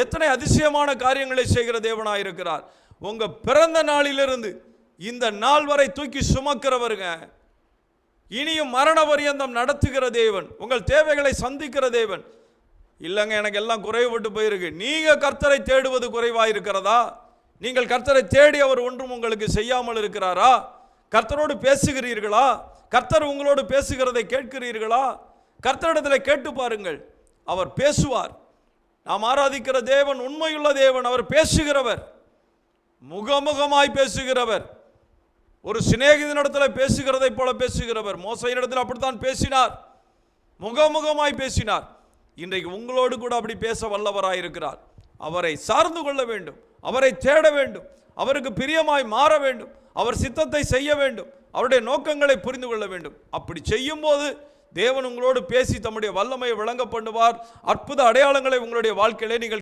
எத்தனை அதிசயமான காரியங்களை செய்கிற தேவனாக இருக்கிறார். உங்க பிறந்த நாளிலிருந்து இந்த நாள் வரை தூக்கி சுமக்கிறவருங்க. இனியும் மரண பரியந்தம் நடத்துகிற தேவன், உங்கள் தேவைகளை சந்திக்கிற தேவன். இல்லைங்க எனக்கு எல்லாம் குறைவுபட்டு போயிருக்கு. நீங்க கர்த்தரை தேடுவது குறைவாக இருக்கிறதா? நீங்கள் கர்த்தரை தேடி அவர் ஒன்றும் உங்களுக்கு செய்யாமல் இருக்கிறாரா? கர்த்தரோடு பேசுகிறீர்களா? கர்த்தர் உங்களோடு பேசுகிறதை கேட்கிறீர்களா? கர்த்தரிடத்தில் கேட்டு பாருங்கள், அவர் பேசுவார். நாம் ஆராதிக்கிற தேவன் உண்மையுள்ள தேவன். அவர் பேசுகிறவர், முகமுகமாய் பேசுகிறவர். ஒரு சிநேகிதனிடத்தில் பேசுகிறதை போல பேசுகிறவர். மோசையினிடத்தில் அப்படித்தான் பேசினார், முகமுகமாய் பேசினார். இன்றைக்கு உங்களோடு கூட அப்படி பேச வல்லவராய் இருக்கிறார். அவரை சார்ந்து கொள்ள வேண்டும், அவரை தேட வேண்டும், அவருக்கு பிரியமாய் மாற வேண்டும், அவர் சித்தத்தை செய்ய வேண்டும், அவருடைய நோக்கங்களை புரிந்து கொள்ள வேண்டும். அப்படி செய்யும் போது தேவன் உங்களோடு பேசி தம்முடைய வல்லமையை விளங்க பண்ணுவார். அற்புத அடையாளங்களை உங்களுடைய வாழ்க்கையிலே நீங்கள்